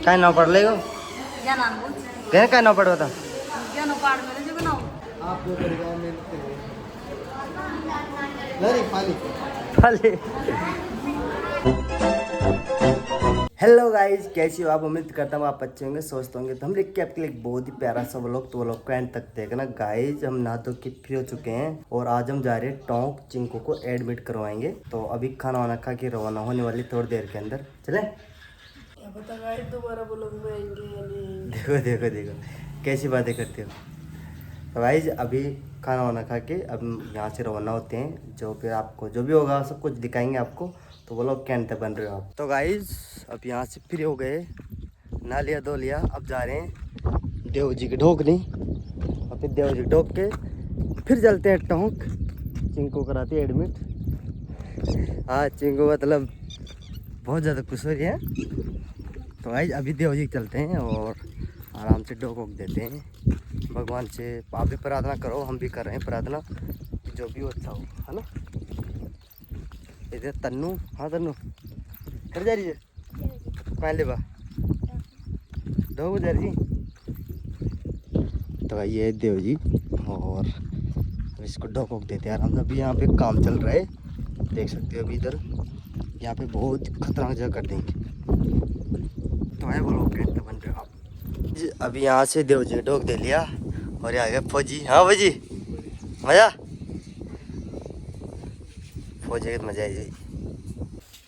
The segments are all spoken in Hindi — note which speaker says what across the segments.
Speaker 1: काय नाव पडलंय गो काय नाव पडवता हेलो गाइस, कैसी हो आप? उम्मीद करता हूँ आप अच्छे होंगे, स्वस्थ होंगे। तो हम लेके के आपके लिए एक बहुत ही प्यारा सा व्लॉग, तो व्लॉग को एंड तक देखना गाइस। हम नहा धो के फ्री हो चुके हैं और आज हम जा रहे हैं टोंक। चिंकू को एडमिट करवाएंगे, तो अभी खाना वाना खा के रवाना होने वाली थोड़ी देर के अंदर। चले
Speaker 2: क्या पता गाइस दोबारा व्लॉग में आएंगे या नहीं आएंगे।
Speaker 1: देखो देखो देखो कैसी बातें करते हो। तो गाइस अभी खाना वाना खा के अब यहाँ से रवाना होते हैं। जो फिर आपको जो भी होगा सब कुछ दिखाएंगे आपको, तो वो लोग कैंट तक बन रहे हो आप। तो गाइस अब यहाँ से फ्री हो गए, नहा लिया धो लिया। अब जा रहे हैं देव जी के ढोकने, और फिर देव जी ढोक के फिर चलते हैं टोंक। चिंकू कराती है एडमिट। हाँ चिंकू मतलब बहुत ज़्यादा खुश हो रही है। तो गाइस अभी देव जी चलते हैं और आराम से ढोक देते हैं। भगवान से आप भी प्रार्थना करो, हम भी कर रहे हैं प्रार्थना कि जो भी अच्छा हो, है ना। इधर तन्नू, हाँ तन्नू कर जा रही है पहन ले बा ढोक जा रही। तो ये है देव जी और इसको ढोक देते हैं आराम से। अभी यहाँ पे काम चल रहा है, देख सकते हो। अभी इधर यहाँ पे बहुत खतरनाक जगह कर देंगे, तो है वो लोग कहते बन रहे हो आप। अभी यहाँ से देव जी ढोक दे लिया और यहाँ गया फौजी। हाँ फौजी मजा, फौजी का मजा आई जाए।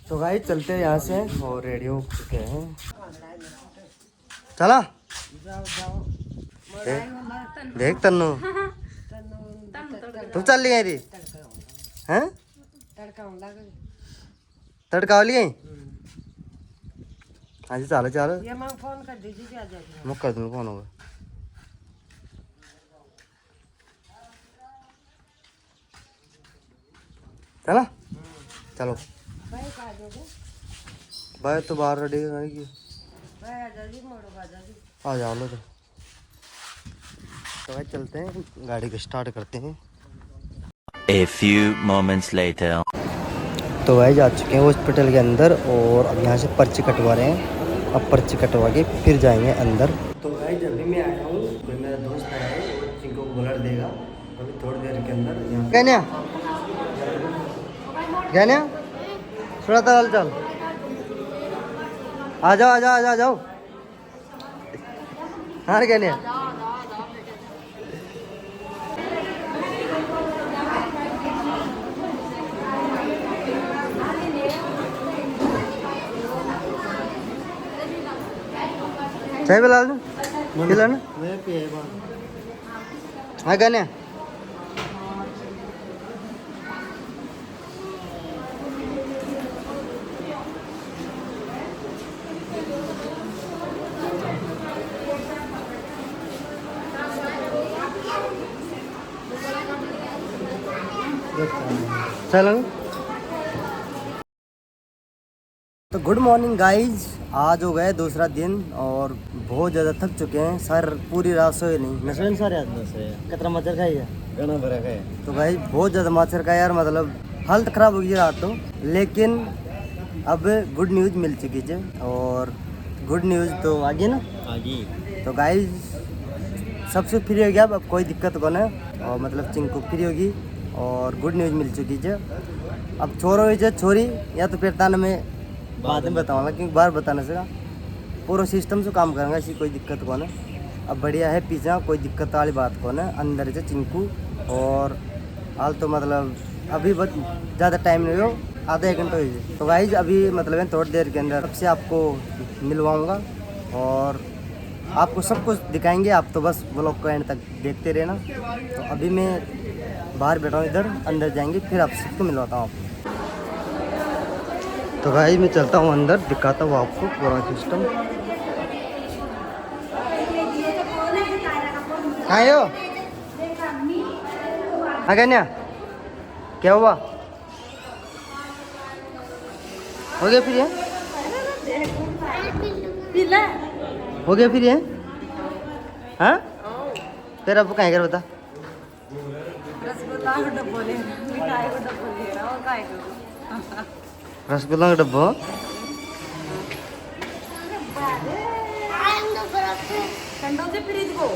Speaker 1: तो भाई चलते हैं यहाँ से और रेडी हो चुके हैं। चला देख तन्नू तुम चल रही है हैं तड़का वाली है। हाँ जी चलो चलो,
Speaker 2: ये मैं फोन कर दीजिए क्या जाएगा।
Speaker 1: मैं कर दूँगा, कौन होगा। चला चलो
Speaker 2: भाई कहा दोगे?
Speaker 1: भाई तो बाहर रेडी करने की
Speaker 2: भाई आ जाइए, मोड़ो आ जाइए।
Speaker 1: आ जाओ लो। तो भाई चलते हैं, गाड़ी को स्टार्ट करते हैं।
Speaker 3: A few moments later.
Speaker 1: तो भाई जा चुके हैं हॉस्पिटल के अंदर और अब यहाँ से पर्ची कटवा रहे हैं। अब पर्ची कटवा के फिर जाएंगे अंदर। तो भाई जब भी मैं आया हूँ, कोई मेरा दोस्त आया है, वो चिंको को ब्लड देगा अभी थोड़ी देर के अंदर। कहने कहने थोड़ा हाल चाल, आ जाओ आ जाओ आ जाओ आ जाओ। हाँ कहने चाय पिला दो, पिला ना। हाँ कहने चलो। तो गुड मॉर्निंग गाइज, आज हो गए दूसरा दिन और बहुत ज़्यादा थक चुके हैं। सर पूरी रात सोए नहीं, नशे सर यार कितना मच्छर खाई है, गना भरा खाए। तो भाई बहुत ज़्यादा मच्छर का यार, मतलब हालत ख़राब हो गई रात तो। लेकिन अब गुड न्यूज़ मिल चुकी है और गुड न्यूज़ तो आगे ना आगे। तो गाइज सबसे फ्री हो गया, अब कोई दिक्कत को ना, और मतलब चिंकू फ्री होगी और गुड न्यूज़ मिल चुकी है। अब छोरो हो छोरी या तो फिर ताना में बाद में बताऊँगा, क्योंकि बार बताने से पूरा सिस्टम से काम करेंगे, ऐसी कोई दिक्कत को ना। अब बढ़िया है पिज़्ज़ा, कोई दिक्कत वाली बात को ना। अंदर से चिंकू और हाल तो मतलब अभी बहुत ज़्यादा टाइम नहीं हो, आधा एक घंटा हो। तो गाइज अभी मतलब थोड़ी देर के अंदर सबसे आपको मिलवाऊँगा और आपको सब कुछ दिखाएंगे। आप तो बस व्लॉग को एंड तक देखते रहना। तो अभी मैं बाहर बैठा हूँ, इधर अंदर जाएंगे फिर आप सबको मिलवाता हूँ आपको। तो भाई मैं चलता हूँ अंदर, दिखाता हूँ आपको पूरा सिस्टम। हाँ यो हाँ कन्या क्या हुआ, हो गया फिर ये, हो गया फिर ये। हाँ फिर अब कहीं कर बता। रसगुल्ला का डब्बा
Speaker 2: ठंडों से फ्रिज को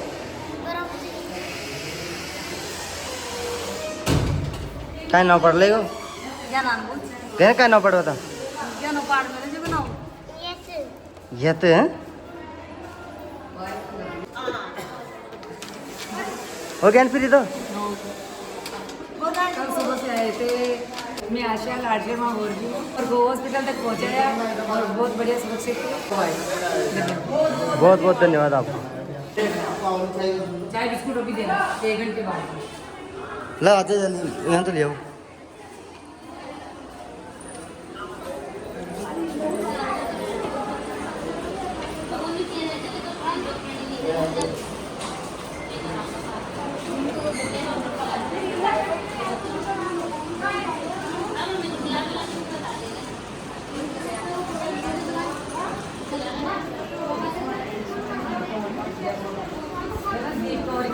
Speaker 1: काय नाव पडलंय गो
Speaker 2: क्या नाम बोल
Speaker 1: त्याने काय नाव पडलं होता
Speaker 2: क्या नो पाड़ में जो बनाऊं
Speaker 1: येते हैं हो गया ना फिर तो
Speaker 2: कल सुबह से आए थे मैं आशिया लाडले माँ बोल रही हूँ और गो हॉस्पिटल तक पहुँचाया और बहुत बढ़िया सुरक्षित
Speaker 1: बहुत बहुत धन्यवाद आपको
Speaker 2: चाय बिस्कुट अभी देना 1 घंटे बाद
Speaker 1: ला आते जल्दी यहाँ तो ले आओ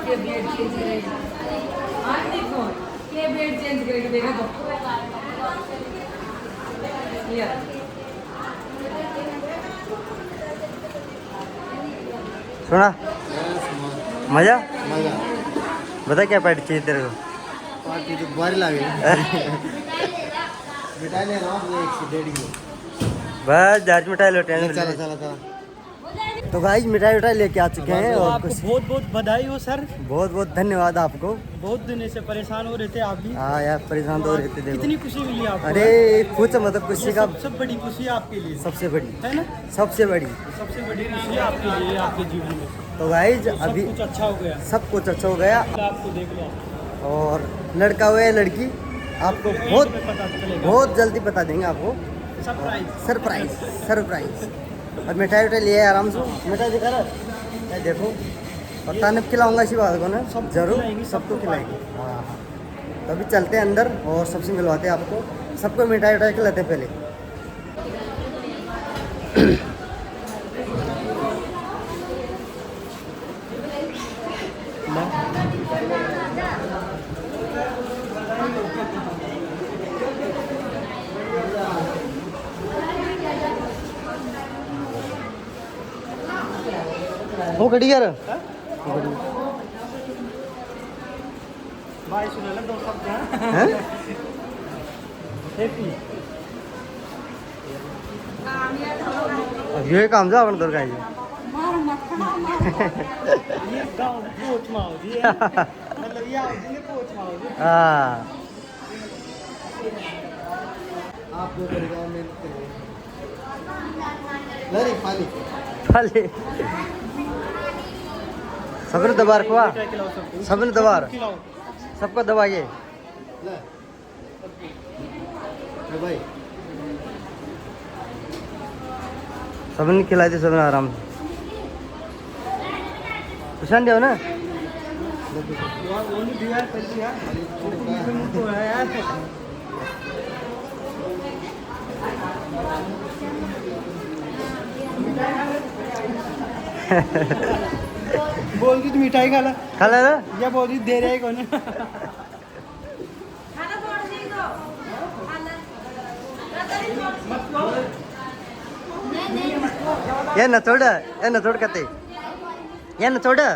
Speaker 2: के बेड चेंज करेगा हाँ देखो के बेड चेंज करेगा देखो तो ये
Speaker 1: सुना मजा बता क्या पार्टी चाहिए तेरे को
Speaker 4: पार्टी तो बारी लागे मिठाई ले रहा हूँ 1.5 किलो
Speaker 1: बस जांच मिठाई लो टेंशन
Speaker 4: चला चला चला
Speaker 1: तो गाइस मिठाई उठाई लेके आ चुके हैं और
Speaker 5: आपको
Speaker 1: कुछ
Speaker 5: बहुत बहुत बधाई हो सर।
Speaker 1: बहुत बहुत धन्यवाद आपको
Speaker 5: बहुत दिन से परेशान हो रहे थे आप भी।
Speaker 1: हाँ यार परेशान तो हो रहे थे देखो
Speaker 5: कितनी खुशी मिली आपको।
Speaker 1: अरे पूछो मतलब खुशी
Speaker 5: ये
Speaker 1: का
Speaker 5: सबसे बड़ी खुशी आपके लिए
Speaker 1: सबसे बड़ी
Speaker 5: है ना।
Speaker 1: सबसे बड़ी
Speaker 5: सबसे बड़ी खुशी आपके लिए आपके जीवन में
Speaker 1: तो गाइस
Speaker 5: सब
Speaker 1: अभी
Speaker 5: कुछ अच्छा हो गया।
Speaker 1: सब कुछ अच्छा हो गया
Speaker 5: आपको देख लो
Speaker 1: और लड़का हुआ है लड़की आपको बहुत
Speaker 5: पता चलेगा।
Speaker 1: बहुत जल्दी बता देंगे आपको
Speaker 5: सरप्राइज
Speaker 1: सरप्राइज सरप्राइज और मिठाई उठाई लिए आराम से मिठाई दिखा रहा है देखो और तानब खिलाऊंगा इसी बात को ना
Speaker 5: सब
Speaker 1: जरूर
Speaker 5: खिलाएंगे,
Speaker 1: सबको
Speaker 5: सबको
Speaker 1: खिलाएंगे हाँ हाँ तो अभी चलते हैं अंदर और सबसे मिलवाते हैं आपको सबको मिठाई उठाई खिलाते हैं पहले वो खड़ी यार
Speaker 5: भाई सुना लो 2 शब्द
Speaker 1: हैं
Speaker 5: हैप्पी
Speaker 1: अब ये काम जा अपन दुर्गा जी
Speaker 5: ये गांव कोच माओ जी मतलब ये आओ जी कोच माओ जी
Speaker 1: हाँ
Speaker 4: आप दो करेगा मैं नहीं खाली
Speaker 1: खाली सबने दबा रखवा
Speaker 5: मिठाई खिलाओ सबको
Speaker 1: सबने दबा रख-
Speaker 5: खिलाओ
Speaker 1: सबको दबाइए
Speaker 4: ले ए भाई
Speaker 1: सबने खिलाई दी सबने आराम से प्रशांत जाओ ना
Speaker 5: वो नहीं दिया कर दिया तो है यार बोल दी तू मिठाई खा ला
Speaker 1: खा ले ना
Speaker 5: या बोल दी दे रहे कौन
Speaker 1: ये न थोड़ा ये न थोड़ कते ये न थोड़ा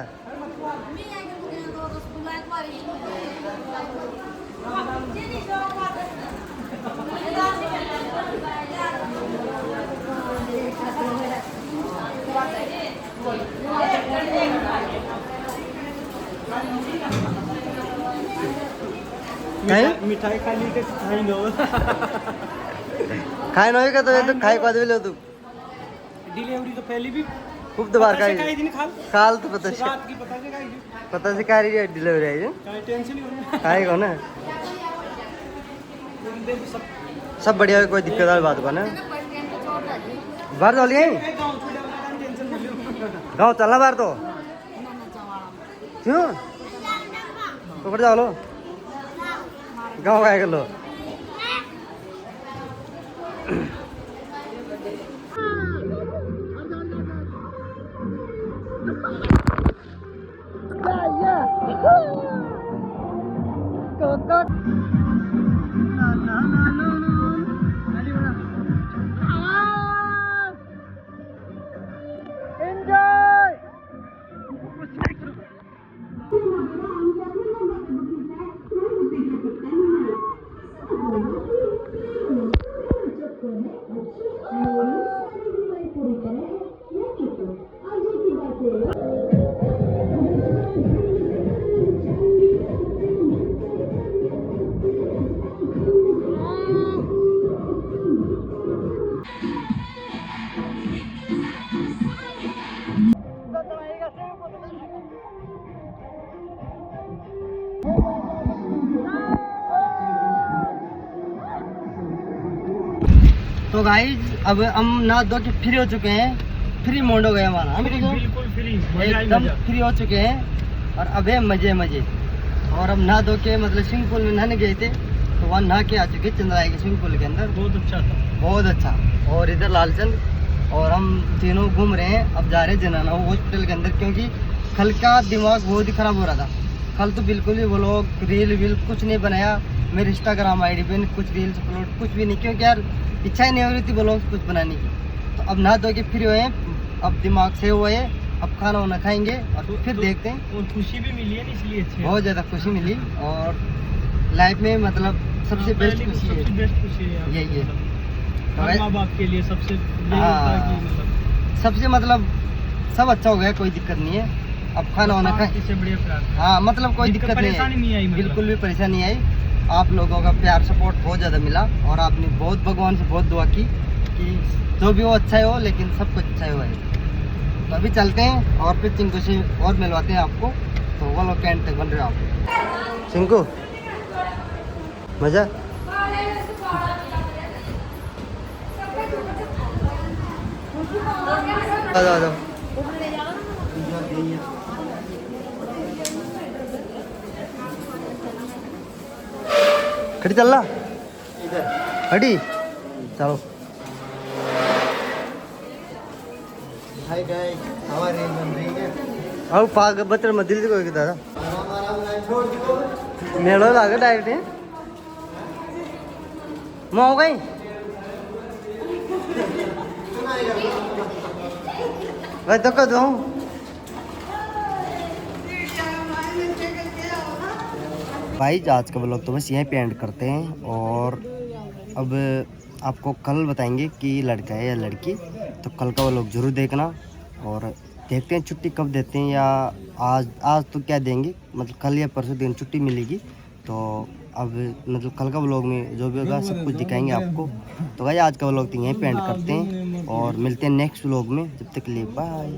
Speaker 5: मिठाई खा ली खाई लो
Speaker 1: खाए नहीं का तो ये तो खाए को लो तू
Speaker 5: डिलीवरी तो पहले भी
Speaker 1: खूब दबार
Speaker 5: पता से
Speaker 1: खाई
Speaker 5: खाई दिन खाल
Speaker 1: काल तो पता से
Speaker 5: रात की पता से खाई दी
Speaker 1: पता से क्या रही है डिलीवरी आई
Speaker 5: काहे टेंशन नहीं होना
Speaker 1: खाए को ना
Speaker 5: देख सब
Speaker 1: सब बढ़िया है कोई दिक्कत वाली बात को ना बाहर चल गए
Speaker 5: गांव छोड़े वाला टेंशन नहीं लो
Speaker 1: गाँव चलना बाहर तो क्यों पकड़ जाओ लो गाँव आए कर लो गाइज अब हम नहा धो के फ्री हो चुके हैं, फ्री मोड हो गया हमारा, हम
Speaker 5: बिल्कुल फ्री,
Speaker 1: एकदम फ्री हो चुके हैं और अब है मजे मजे। और हम नहा धो के मतलब स्विमिंग पूल में नहाने गए थे, तो वहाँ नहा के आ चुके चंद्राई के स्विमिंग पूल के अंदर,
Speaker 5: बहुत अच्छा था,
Speaker 1: बहुत अच्छा। और इधर लालचंद और हम तीनों घूम रहे हैं, अब जा रहे हैं जनाना हॉस्पिटल के अंदर, क्योंकि कल का दिमाग बहुत ही खराब हो रहा था। कल तो बिल्कुल भी वो लोग रील वील कुछ नहीं बनाया, मेरे इंस्टाग्राम आईडी पे कुछ रील्स अपलोड कुछ भी नहीं, क्योंकि यार इच्छा ही नहीं हो रही थी ब्लॉग कुछ बनाने की। तो अब नहा धो के फ्री हुए हैं, अब दिमाग से हुए है, अब खाना वाना खाएंगे और फिर देखते हैं।
Speaker 5: और खुशी भी मिली है ना, इसलिए अच्छी है।
Speaker 1: बहुत ज़्यादा खुशी मिली और लाइफ में मतलब सबसे बेस्ट खुशी है,
Speaker 5: सबसे बेस्ट खुशी है
Speaker 1: यही है।
Speaker 5: हर माँ बाप के लिए सबसे यही होता है कि मतलब
Speaker 1: सबसे मतलब सब अच्छा हो गया, कोई दिक्कत नहीं है। अब खाना वाना खाए,
Speaker 5: इससे बढ़िया प्यार।
Speaker 1: हाँ मतलब कोई दिक्कत
Speaker 5: परेशानी नहीं आई, मतलब।
Speaker 1: बिल्कुल भी परेशानी नहीं आई। आप लोगों का प्यार सपोर्ट बहुत ज़्यादा मिला और आपने बहुत भगवान से बहुत दुआ की कि जो भी हो अच्छा ही हो, लेकिन सब कुछ अच्छा ही हुआ है। तो अभी चलते हैं और फिर चिंकू से और मिलवाते हैं आपको, तो वो लोग कैंट तक बन रहे हो आप। चिंकू मज़ा आ जाओ आ जाओ। खड़ी चल रहा खड़ी चलो।
Speaker 4: हाय गाइस, हमारे बन रही है।
Speaker 1: अब पाग बतर में दिल को दादा
Speaker 4: आराम आराम लाइन छोड़ दो।
Speaker 1: मेड़ो लागे डायरेक्ट है मैं हो गई भाई तो कद हूँ। भाई आज का व्लॉग तो बस यहीं पे एंड करते हैं और अब आपको कल बताएंगे कि लड़का है या लड़की, तो कल का व्लॉग जरूर देखना। और देखते हैं छुट्टी कब देते हैं, या आज तो क्या देंगे, मतलब कल या परसों दिन छुट्टी मिलेगी। तो अब मतलब कल का व्लॉग में जो भी होगा सब कुछ दिखाएंगे आपको। तो भाई आज का व्लॉग तो यहीं पे एंड करते हैं और मिलते हैं नेक्स्ट व्लॉग में, जब तक के लिए बाय।